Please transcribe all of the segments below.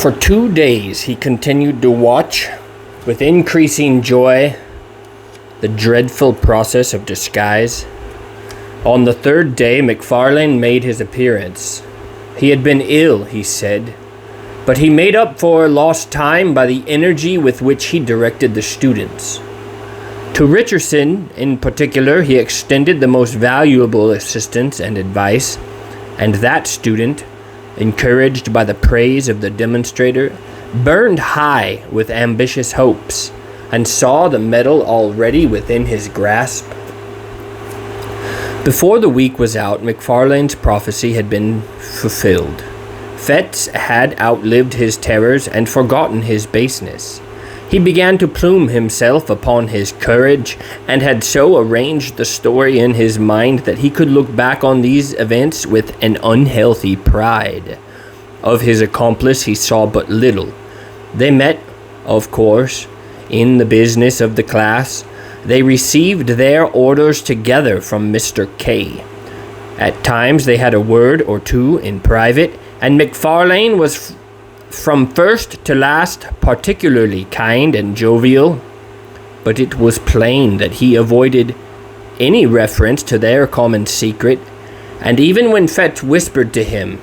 For 2 days he continued to watch, with increasing joy, the dreadful process of disguise. On the third day, McFarlane made his appearance. He had been ill, he said, but he made up for lost time by the energy with which he directed the students. To Richardson, in particular, he extended the most valuable assistance and advice, and that student, encouraged by the praise of the demonstrator, burned high with ambitious hopes, and saw the medal already within his grasp. Before the week was out, McFarlane's prophecy had been fulfilled. Fettes had outlived his terrors and forgotten his baseness. He began to plume himself upon his courage, and had so arranged the story in his mind that he could look back on these events with an unhealthy pride. Of his accomplice he saw but little. They met, of course, in the business of the class. They received their orders together from Mr. K. At times they had a word or two in private, and McFarlane was from first to last particularly kind and jovial, but it was plain that he avoided any reference to their common secret, and even when Fettes whispered to him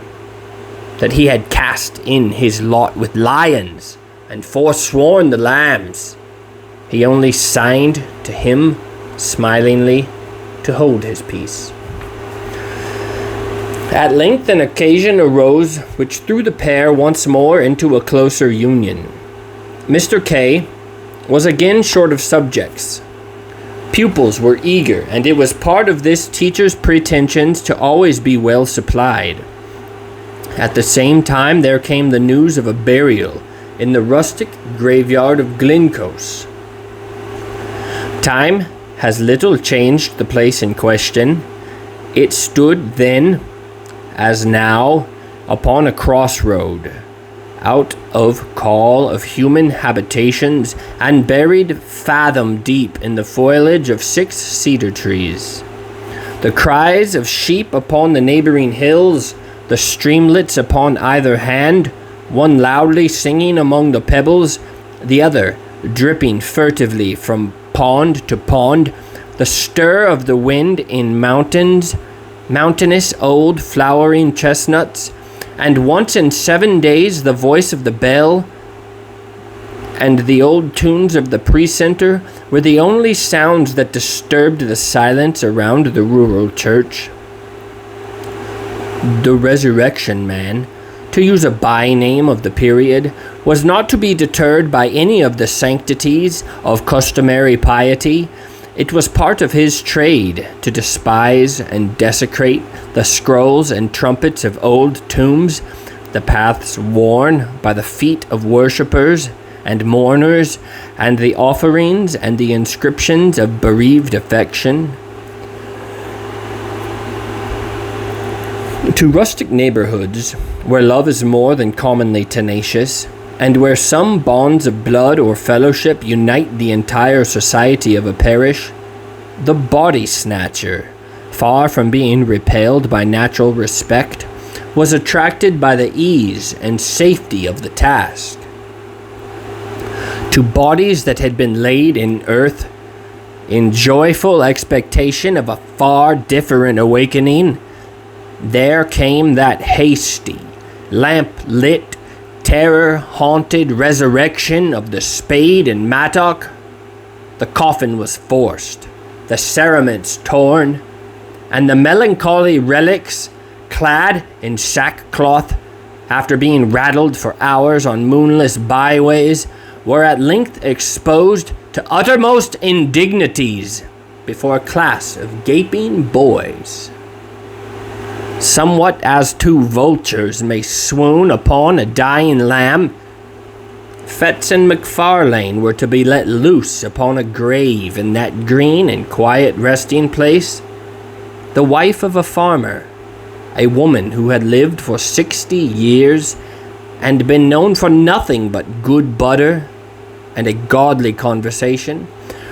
that he had cast in his lot with lions and forsworn the lambs, he only signed to him smilingly to hold his peace. At length an occasion arose which threw the pair once more into a closer union. Mr. K was again short of subjects. Pupils were eager, and it was part of this teacher's pretensions to always be well supplied. At the same time there came the news of a burial in the rustic graveyard of Glenclose. Time has little changed the place in question. It stood then, as now, upon a crossroad, out of call of human habitations, and buried fathom deep in the foliage of 6 cedar trees. The cries of sheep upon the neighboring hills, the streamlets upon either hand, one loudly singing among the pebbles, the other dripping furtively from pond to pond, the stir of the wind in mountainous old flowering chestnuts, and once in 7 days the voice of the bell and the old tunes of the precentor were the only sounds that disturbed the silence around the rural church. The Resurrection Man, to use a by-name of the period, was not to be deterred by any of the sanctities of customary piety. It was part of his trade to despise and desecrate the scrolls and trumpets of old tombs, the paths worn by the feet of worshippers and mourners, and the offerings and the inscriptions of bereaved affection. To rustic neighborhoods, where love is more than commonly tenacious, and where some bonds of blood or fellowship unite the entire society of a parish, the body snatcher, far from being repelled by natural respect, was attracted by the ease and safety of the task. To bodies that had been laid in earth, in joyful expectation of a far different awakening, there came that hasty, lamp-lit, terror-haunted resurrection of the spade and mattock. The coffin was forced, the cerements torn, and the melancholy relics, clad in sackcloth, after being rattled for hours on moonless byways, were at length exposed to uttermost indignities before a class of gaping boys. Somewhat as 2 vultures may swoon upon a dying lamb, Fettes and McFarlane were to be let loose upon a grave in that green and quiet resting place. The wife of a farmer, a woman who had lived for 60 years and been known for nothing but good butter and a godly conversation,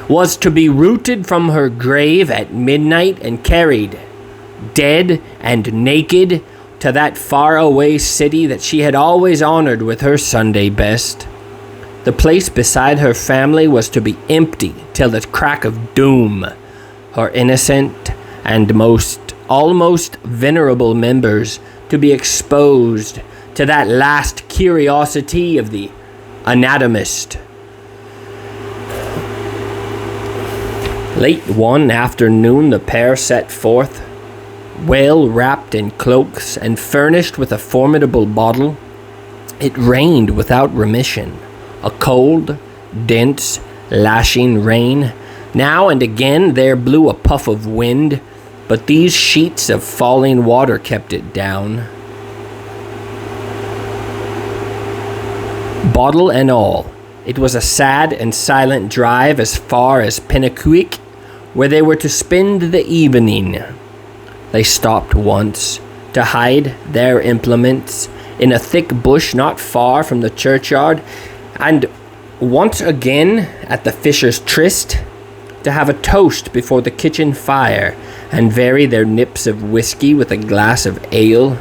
was to be rooted from her grave at midnight and carried, dead and naked, to to that faraway city that she had always honored with her Sunday best. The place beside her family was to be empty till the crack of doom. Her innocent and almost venerable members to be exposed to that last curiosity of the anatomist. Late one afternoon the pair set forth, well wrapped in cloaks and furnished with a formidable bottle. It rained without remission, a cold, dense, lashing rain. Now and again there blew a puff of wind, but these sheets of falling water kept it down. Bottle and all, it was a sad and silent drive as far as Penicuik, where they were to spend the evening. They stopped once to hide their implements in a thick bush not far from the churchyard, and once again at the Fisher's Tryst to have a toast before the kitchen fire and vary their nips of whiskey with a glass of ale.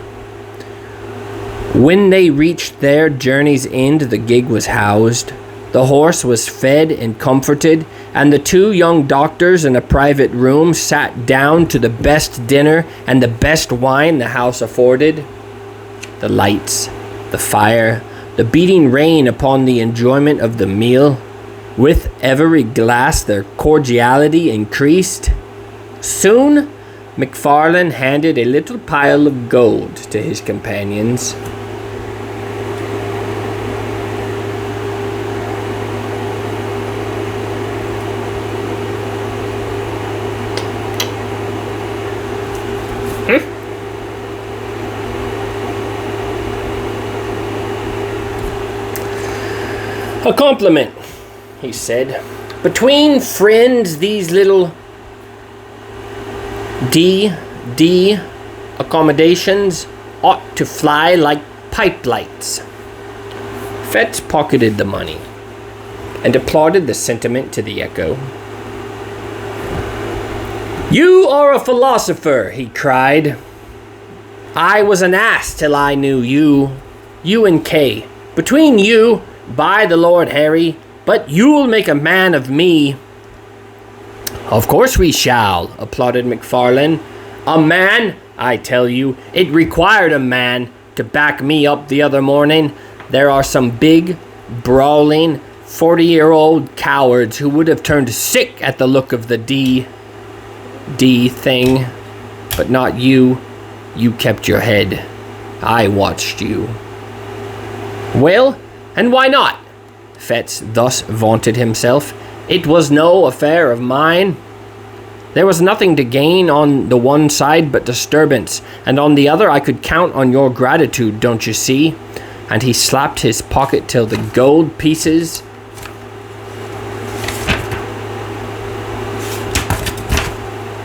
When they reached their journey's end, the gig was housed, the horse was fed and comforted, and the two young doctors in a private room sat down to the best dinner and the best wine the house afforded. The lights, the fire, the beating rain upon the enjoyment of the meal. With every glass their cordiality increased. Soon McFarlane handed a little pile of gold to his companions. A compliment, he said. Between friends, these little D accommodations ought to fly like pipe lights. Fetz pocketed the money and applauded the sentiment to the echo. "You are a philosopher," he cried. "I was an ass till I knew you. You and Kay. Between you, by the Lord Harry, but you'll make a man of me." "Of course we shall," applauded McFarlane. "A man, I tell you, it required a man to back me up the other morning. There are some big, brawling, 40-year-old cowards who would have turned sick at the look of the D thing, but not you. You kept your head. I watched you." "Well, and why not?" Fetz thus vaunted himself. "It was no affair of mine. There was nothing to gain on the one side but disturbance, and on the other I could count on your gratitude, don't you see?" And he slapped his pocket till the gold pieces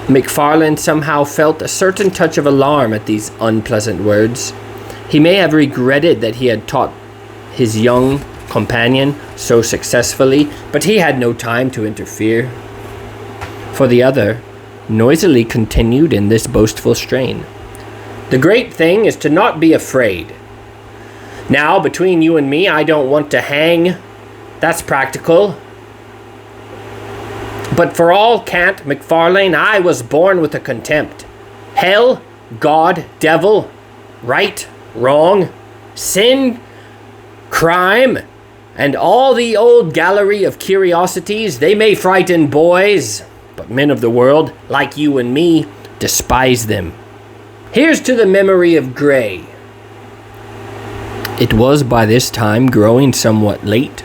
McFarlane somehow felt a certain touch of alarm at these unpleasant words. He may have regretted that he had taught his young companion so successfully, but he had no time to interfere. For the other noisily continued in this boastful strain. "The great thing is to not be afraid. Now, between you and me, I don't want to hang. That's practical. But for all cant, McFarlane, I was born with a contempt. Hell, God, devil, right, wrong, sin, crime, and all the old gallery of curiosities, they may frighten boys, but men of the world, like you and me, despise them. Here's to the memory of Grey." It was by this time growing somewhat late.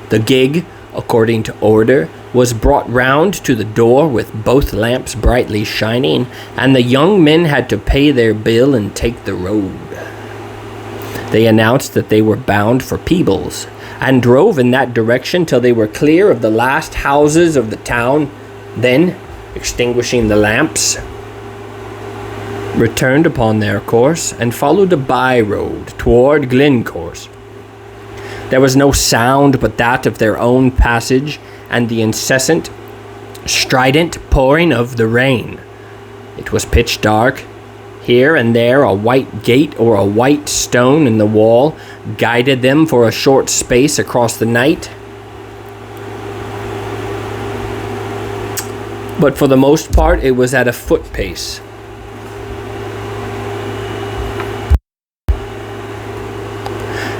The gig, according to order, was brought round to the door with both lamps brightly shining, and the young men had to pay their bill and take the road. They announced that they were bound for Peebles, and drove in that direction till they were clear of the last houses of the town, then, extinguishing the lamps, returned upon their course and followed a by-road toward Glencorse. There was no sound but that of their own passage and the incessant, strident pouring of the rain. It was pitch dark. Here and there a white gate or a white stone in the wall guided them for a short space across the night. But for the most part, it was at a foot pace.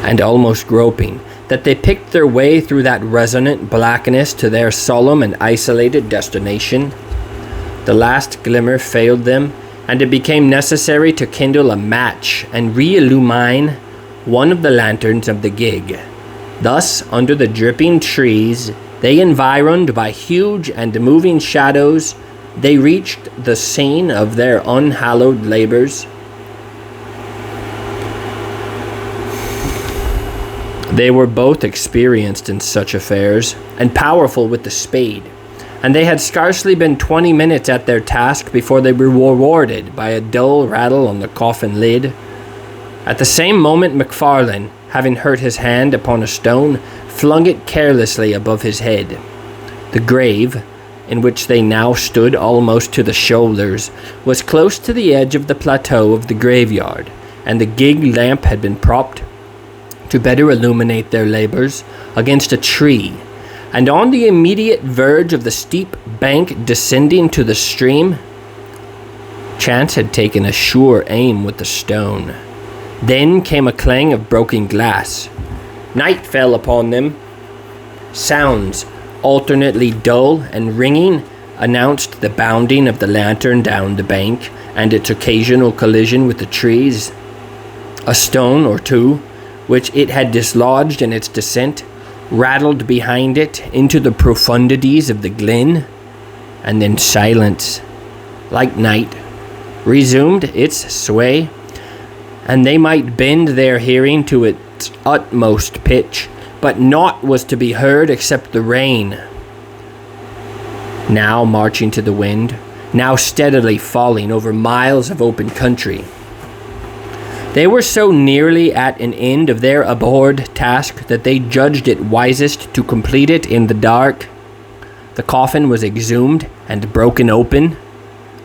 And almost groping, that they picked their way through that resonant blackness to their solemn and isolated destination. The last glimmer failed them, and it became necessary to kindle a match and re-illumine one of the lanterns of the gig. Thus, under the dripping trees, they environed by huge and moving shadows, they reached the scene of their unhallowed labors. They were both experienced in such affairs, and powerful with the spade, and they had scarcely been 20 minutes at their task before they were rewarded by a dull rattle on the coffin lid. At the same moment, MacFarlane, having hurt his hand upon a stone, flung it carelessly above his head. The grave, in which they now stood almost to the shoulders, was close to the edge of the plateau of the graveyard, and the gig lamp had been propped to better illuminate their labors against a tree, and on the immediate verge of the steep bank descending to the stream, Chance had taken a sure aim with the stone. Then came a clang of broken glass. Night fell upon them. Sounds, alternately dull and ringing, announced the bounding of the lantern down the bank and its occasional collision with the trees. A stone or two, which it had dislodged in its descent, rattled behind it into the profundities of the glen, and then silence, like night, resumed its sway, and they might bend their hearing to its utmost pitch, but naught was to be heard except the rain, now marching to the wind, now steadily falling over miles of open country. They were so nearly at an end of their abhorred task that they judged it wisest to complete it in the dark. The coffin was exhumed and broken open,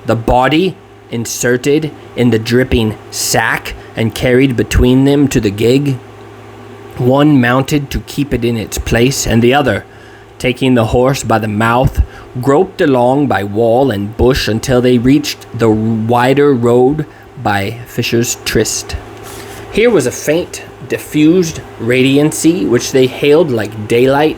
the body inserted in the dripping sack and carried between them to the gig. One mounted to keep it in its place, and the other, taking the horse by the mouth, groped along by wall and bush until they reached the wider road by Fisher's Tryst. Here was a faint, diffused radiancy which they hailed like daylight.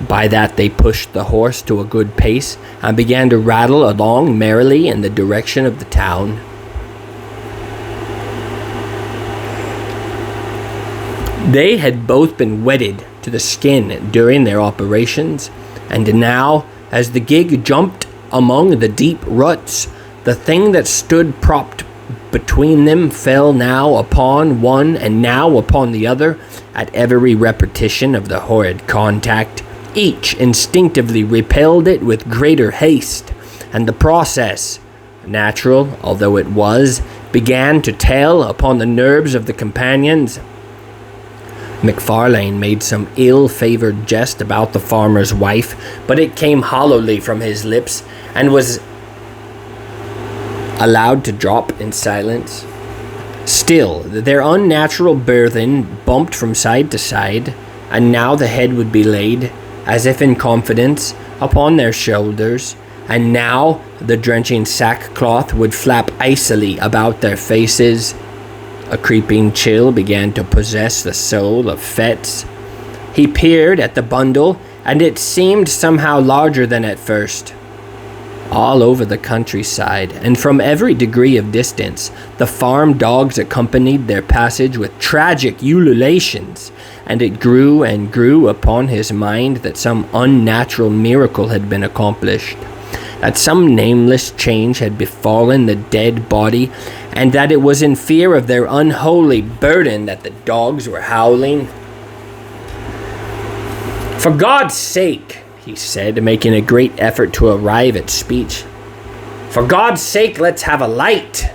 By that they pushed the horse to a good pace and began to rattle along merrily in the direction of the town. They had both been wetted to the skin during their operations, and now, as the gig jumped among the deep ruts, the thing that stood propped between them fell now upon one and now upon the other at every repetition of the horrid contact. Each instinctively repelled it with greater haste, and the process, natural although it was, began to tell upon the nerves of the companions. MacFarlane made some ill-favored jest about the farmer's wife, but it came hollowly from his lips and was allowed to drop in silence. Still, their unnatural burthen bumped from side to side, and now the head would be laid, as if in confidence, upon their shoulders, and now the drenching sackcloth would flap icily about their faces. A creeping chill began to possess the soul of Fettes. He peered at the bundle, and it seemed somehow larger than at first. All over the countryside, and from every degree of distance, the farm dogs accompanied their passage with tragic ululations, and it grew and grew upon his mind that some unnatural miracle had been accomplished, that some nameless change had befallen the dead body, and that it was in fear of their unholy burden that the dogs were howling. "For God's sake," he said, making a great effort to arrive at speech. "For God's sake, let's have a light."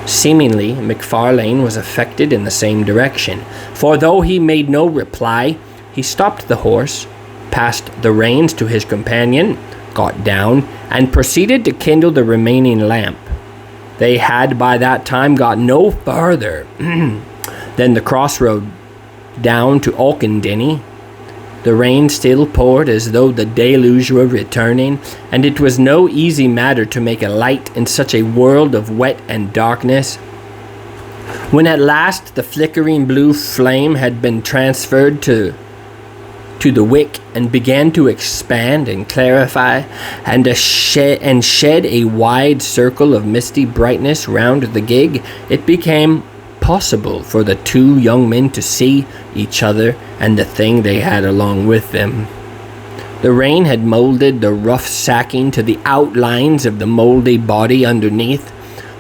Seemingly, MacFarlane was affected in the same direction, for though he made no reply, he stopped the horse, passed the reins to his companion, got down, and proceeded to kindle the remaining lamp. They had by that time got no farther than the crossroad down to Auchendenny. The rain still poured as though the deluge were returning, and it was no easy matter to make a light in such a world of wet and darkness. When at last the flickering blue flame had been transferred to the wick and began to expand and clarify and shed a wide circle of misty brightness round the gig, it became possible for the two young men to see each other and the thing they had along with them. The rain had molded the rough sacking to the outlines of the moldy body underneath.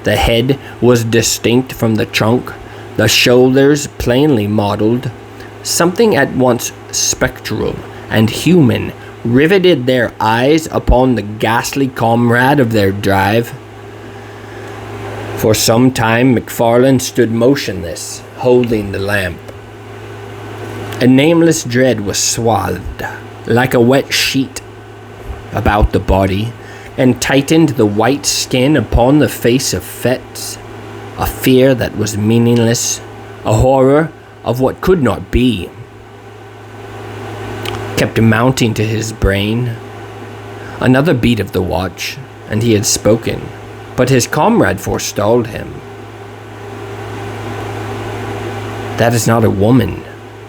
The head was distinct from the trunk, the shoulders plainly modeled. Something at once spectral and human riveted their eyes upon the ghastly comrade of their drive. For some time McFarlane stood motionless, holding the lamp. A nameless dread was swathed, like a wet sheet, about the body, and tightened the white skin upon the face of Fettes. A fear that was meaningless, a horror of what could not be, kept mounting to his brain. Another beat of the watch, and he had spoken, but his comrade forestalled him. "That is not a woman,"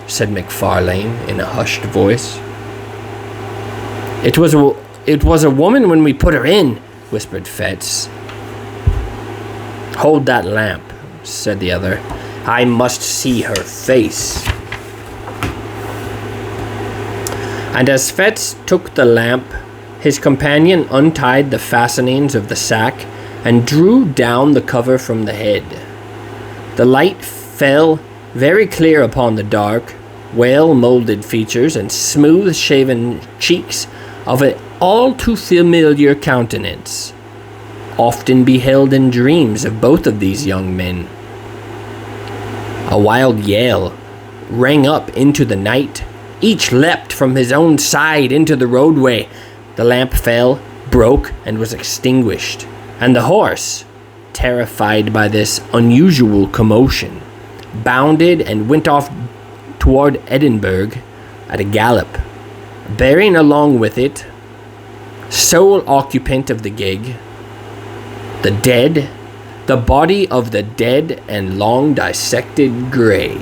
said McFarlane in a hushed voice. It was a woman when we put her in," whispered Fettes. "Hold that lamp," said the other. "I must see her face." And as Fettes took the lamp, his companion untied the fastenings of the sack and drew down the cover from the head. The light fell very clear upon the dark, well-molded features and smooth-shaven cheeks of an all too familiar countenance, often beheld in dreams of both of these young men. A wild yell rang up into the night. Each leapt from his own side into the roadway. The lamp fell, broke, and was extinguished, and the horse, terrified by this unusual commotion, bounded and went off toward Edinburgh at a gallop, bearing along with it, sole occupant of the gig, the body of the dead and long dissected Grey.